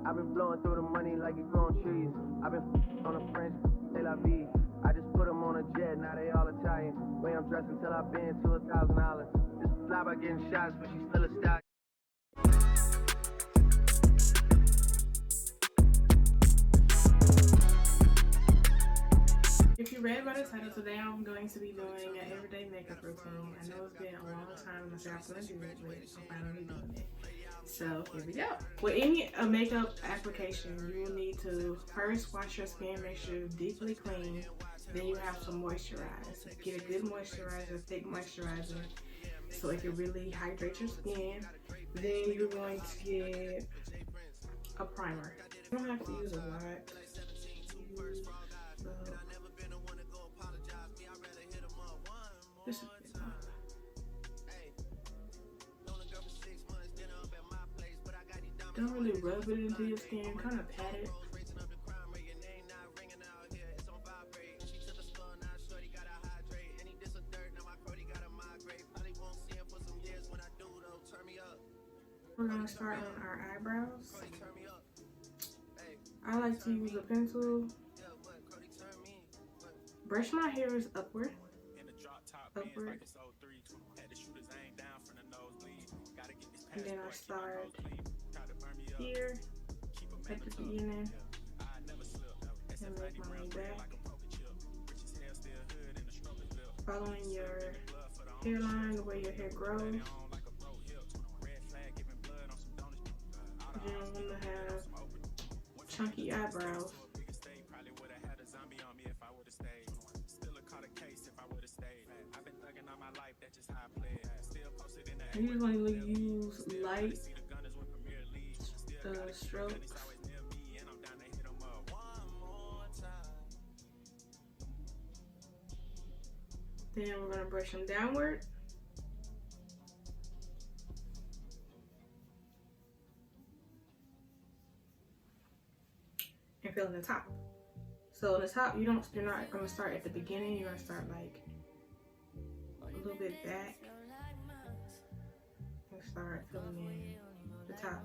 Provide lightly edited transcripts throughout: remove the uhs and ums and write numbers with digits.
I've been blowing through the money like it growing trees. I've been on a French, they la vie. I just put them on a jet, now they all Italian. Way I'm dressed until I've been to $1,000. This fly by getting shots, but she's still a stallion. If you read by the title, today I'm going to be doing an everyday makeup routine. I know it's been a long time since I was going to do it, but I'm finally doing it. So here we go. With any makeup application, you will need to first wash your skin, make sure it's deeply clean. Then you have to moisturize. Get a good moisturizer, thick moisturizer, so it can really hydrate your skin. Then you're going to get a primer. You don't have to use a lot. This is don't really rub it into your skin, kind of pat it. We're gonna start on our eyebrows. I like to use a pencil. Brush my hairs upward. And then I start here at the beginning and make my way back, following your hairline, the way your hair grows. You don't want to have chunky eyebrows. I usually use light strokes. Then we're going to brush them downward. And fill in the top. So in the top, you're not going to start at the beginning. You're going to start like a little bit back. And start filling in the top,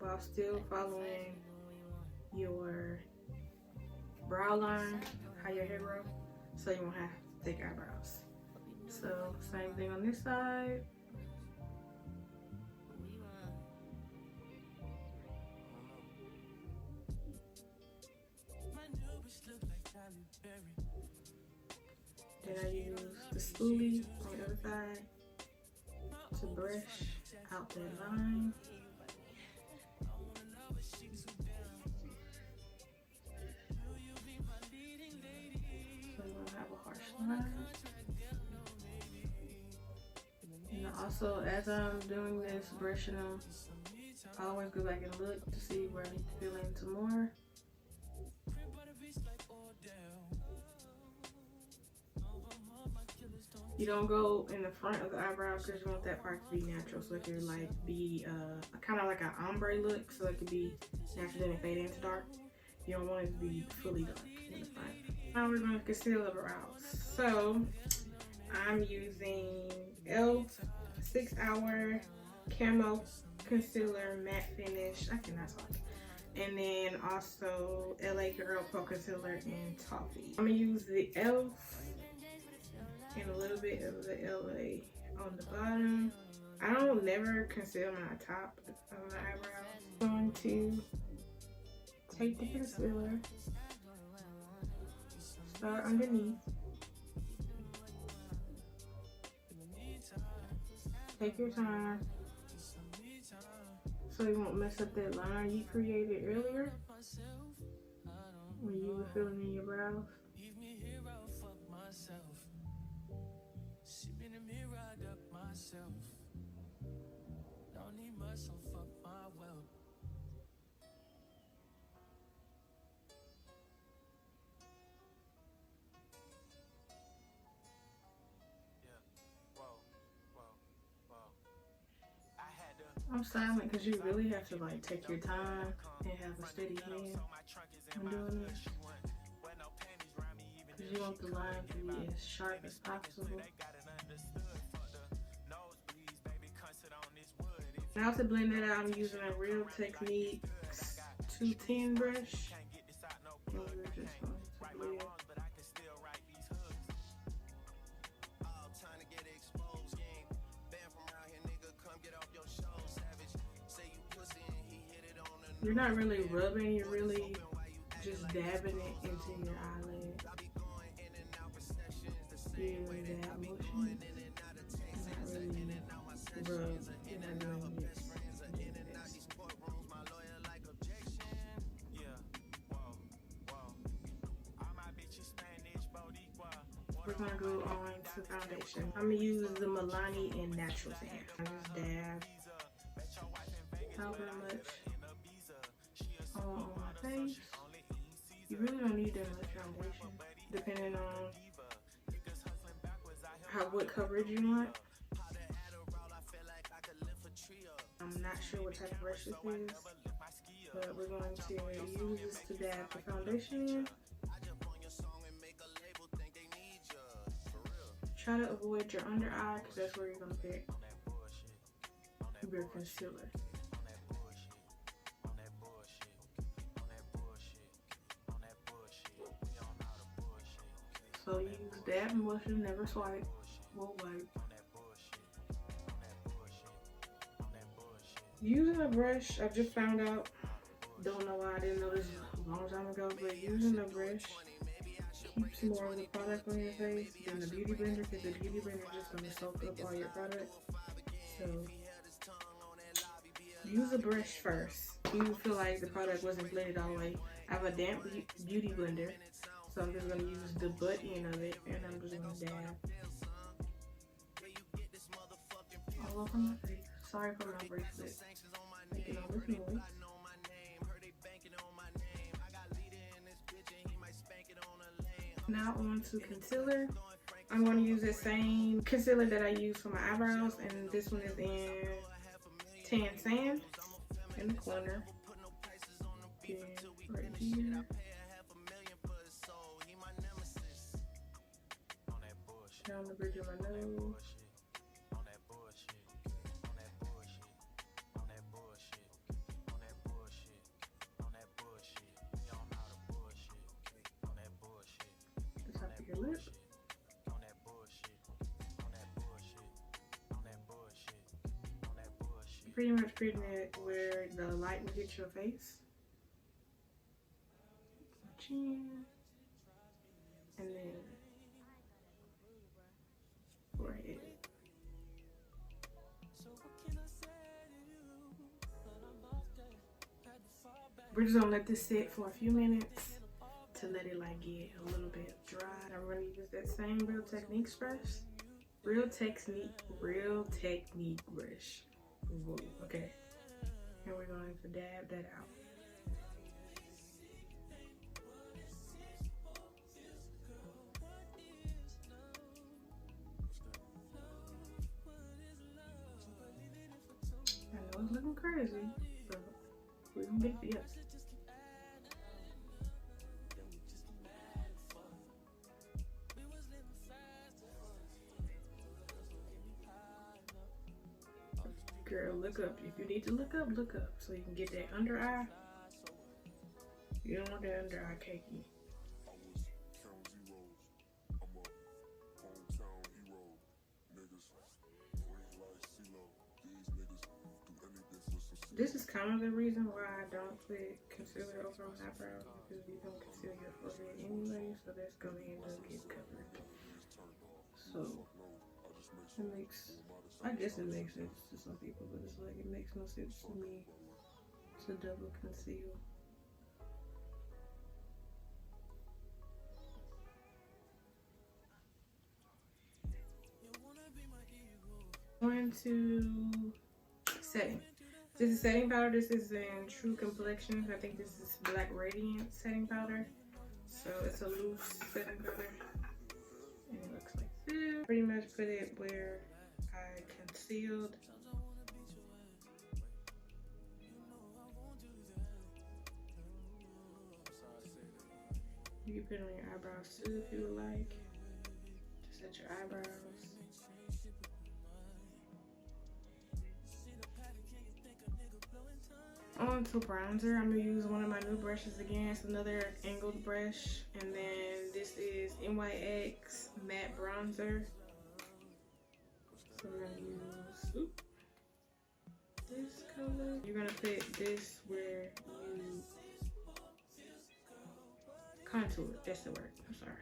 while still following your brow line, how your hair grows, so you won't have thick eyebrows. So same thing on this side. Then I use the spoolie on the other side to brush out that line. So you don't have a harsh line. And also, as I'm doing this, brushing them, I always go back and look to see where I need to fill in some more. You don't go in the front of the eyebrow because you want that part to be natural, so it can like be kind of like an ombre look, so it can be natural and fade into dark. You don't want it to be fully dark in the front. Now we're going to conceal the brows. So I'm using e.l.f. 6 Hour Camo Concealer Matte Finish. I cannot talk. And then also LA Girl Pro Concealer in TOFFEE. I'm going to use the e.l.f. and a little bit of the LA on the bottom. I don't never conceal my top of my eyebrows. I'm going to take the concealer, start underneath, take your time so you won't mess up that line you created earlier when you were filling in your brows. Don't need much, so fuck my wealth. I'm silent because you really have to like take your time and have a steady hand when doing this. Because you want the line to be as sharp as possible. Now to blend it out, I'm using a Real Techniques 210 brush. And we're just going to blend. You're not really rubbing, you're really just dabbing it into your eyelid. Feel that motion. Not really rub. You're not doing this. We're gonna go on to foundation. I'm gonna use the Milani in Natural Tan. I just dab however much on my face. You really don't need that much foundation, depending on what coverage you want. I'm not sure what type of brush this is, but we're going to use this to dab the foundation in. Try to avoid your under eye because that's where you're going to pick your concealer. So use dab and motion, never swipe. We'll wipe. Using a brush, I just found out, don't know why I didn't know this a long time ago, but using a brush keeps more of the product on your face than the beauty blender, because the beauty blender is just going to soak up all your product. So use a brush first. You feel like the product wasn't blended all the way. I have a damp beauty blender, so I'm just going to use the butt end of it, and I'm just going to dab all over my face. Sorry for my bracelet making all this noise. Now on to concealer. I'm going to use the same concealer that I use for my eyebrows, and this one is in Tan Sand in the corner. Then right here. Down the bridge of my nose. The top of your lip. Pretty much putting it where the light will hit your face. Chin. And then forehead. We're just gonna let this sit for a few minutes to let it like get a little bit dry. I'm gonna use that same Real Techniques brush. Real Technique brush. Whoa, okay. And we're going to dab that out. I know it's looking crazy, but we're gonna get it. Girl, look up. If you need to look up, so you can get that under eye. You don't want that under eye cakey. This is kind of the reason why I don't put concealer over my eyebrows, because we don't conceal your forehead anyway, so that's gonna end up getting covered. So it makes, I guess it makes sense to some people, but it's like it makes no sense to me to double conceal. Going to setting. This is setting powder. This is in True Complexion. I think this is Black Radiance setting powder. So it's a loose setting powder. And it looks like this. Pretty much put it where I concealed. You can put it on your eyebrows too if you would like. To set your eyebrows. on to bronzer. I'm gonna use one of my new brushes again. It's another angled brush, and then this is NYX matte bronzer. So we're gonna use this color. You're gonna put this where you contour. That's the word. I'm sorry.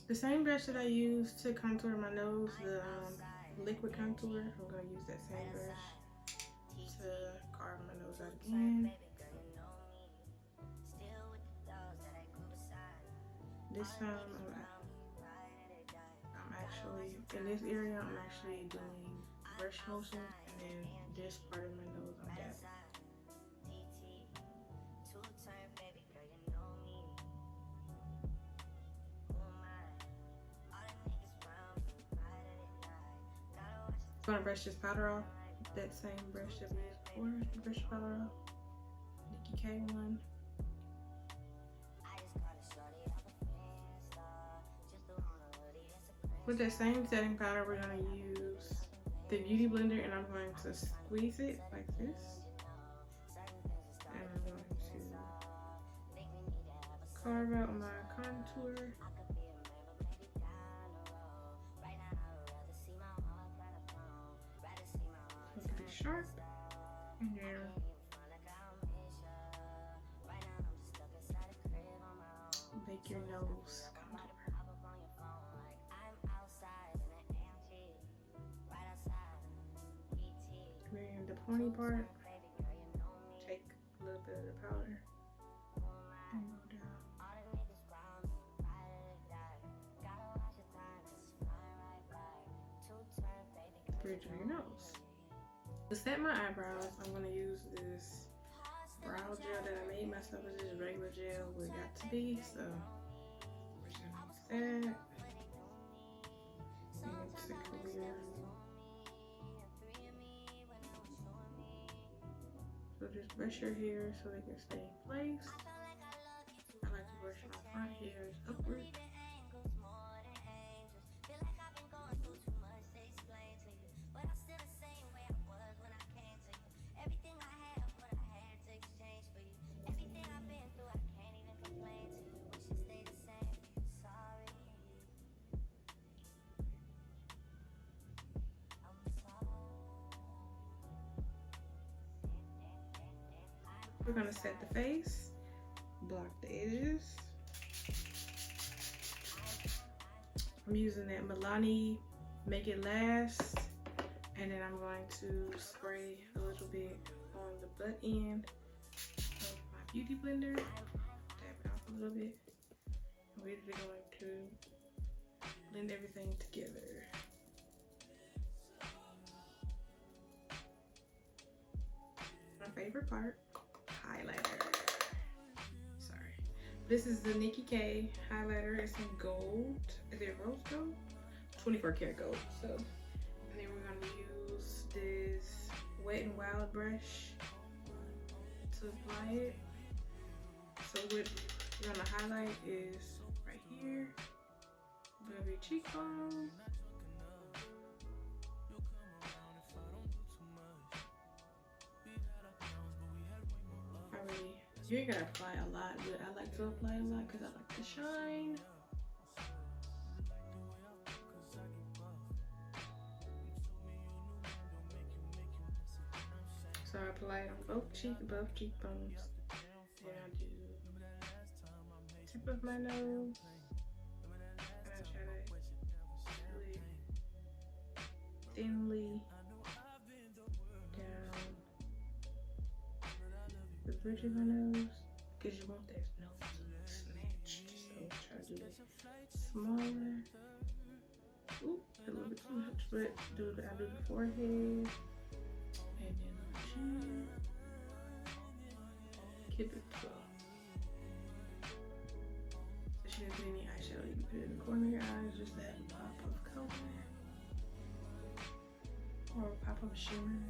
The same brush that I used to contour my nose, the liquid contour, I'm gonna use that same brush to carve my nose out again. This time I'm actually, in this area, I'm actually doing brush motion, and then this part of my nose I'm dabbing. I'm gonna brush this powder off. That same brush that we used before. Brush the powder off. Nikki K one. With that same setting powder, we're gonna use the Beauty Blender, and I'm going to squeeze it like this. And I'm going to carve out my contour. Sharp, and then make your nose contour. And the pointy part, take a little bit of the powder and go down. Bridge of your nose. To set my eyebrows, I'm going to use this brow gel that I made myself. It's just regular gel where it got to be, so we're going to use that. And it's a clear. So just brush your hair so they can stay in place. I like to brush my front hairs upward. We're gonna set the face, block the edges. I'm using that Milani Make It Last, and then I'm going to spray a little bit on the butt end of my Beauty Blender. Tap it off a little bit. We're going to blend everything together. My favorite part. Highlighter. Sorry. This is the Nikki K highlighter. It's in gold. Is it rose gold? 24 karat gold. So, and then we're gonna use this Wet n Wild brush to apply it. So what you're gonna highlight is right here, above your cheekbone. You ain't gotta apply a lot, but I like to apply a lot because I like to shine. So I apply it on both cheeks, above cheekbones. Then I do tip of my nose. And I try to do it thinly down the bridge of my nose, because you want that nose snatched. So try to do it smaller. Ooh, a little bit too much, but I do the forehead, and then on the chin. Keep it 12. And if any eyeshadow, you can put it in the corner of your eyes, just that pop of color. Or a pop of shimmer.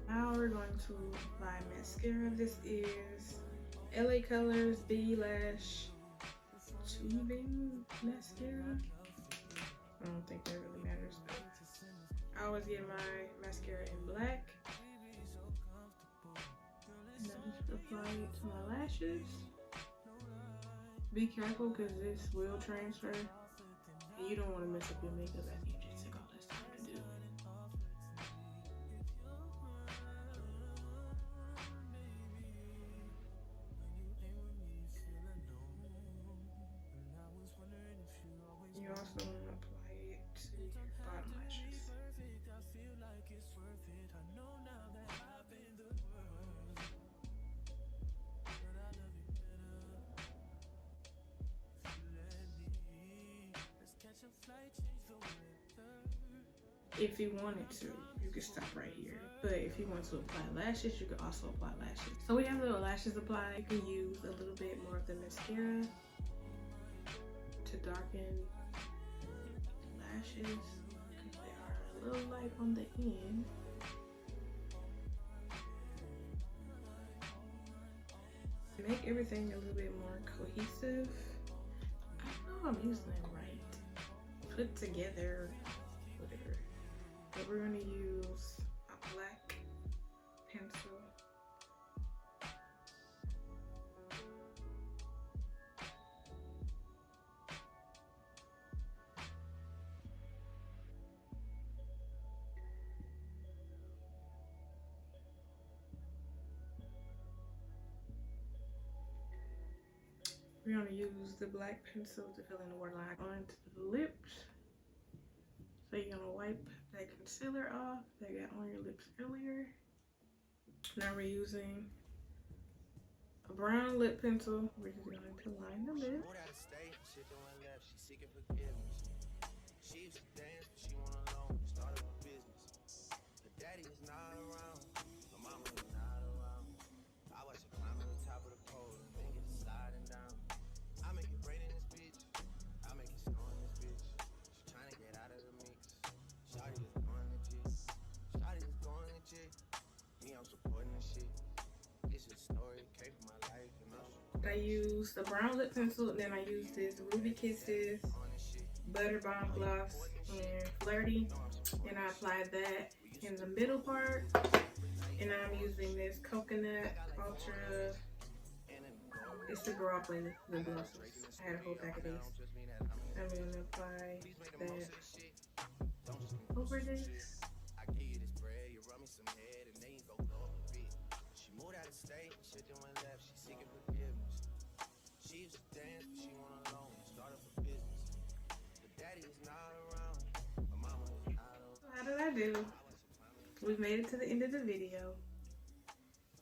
Now we're going to apply mascara. This is LA Colors Biggie Lash Tubing Mascara. I don't think that really matters, but I always get my mascara in black. And I just apply it to my lashes. Be careful because this will transfer. And you don't want to mess up your makeup after you just take all this time to do. You also want to apply it to your bottom lashes. If you wanted to, you could stop right here. But if you want to apply lashes, you could also apply lashes. So we have little lashes applied. You can use a little bit more of the mascara to darken lashes because they are a little light on the end. Make everything a little bit more cohesive. I don't know if I'm using it right. Put together, whatever. But we're gonna use a black pencil. We're gonna use the black pencil to fill in the waterline onto the lips. So you're gonna wipe that concealer off that got on your lips earlier. Now we're using a brown lip pencil. We're just going to line the lip. I used the brown lip pencil, and then I used this Ruby Kisses Butter Bomb Gloss and Flirty, and I applied that in the middle part. And I'm using this Coconut Ultra. It's the Broadway lip glosses. I had a whole pack of these. I'm gonna apply that over this. How did I do? We've made it to the end of the video.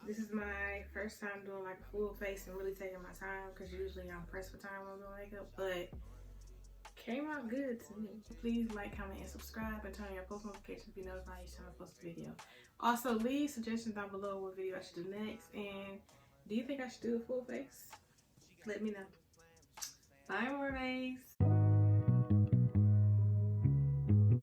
This is my first time doing like a full face and really taking my time, because usually I'm pressed for time when I'm doing makeup, but came out good to me. Please like, comment, and subscribe, and turn on your post notifications to be notified each time I post a video. Also, leave suggestions down below what video I should do next, and do you think I should do a full face? Let me know. Bye, mermaids.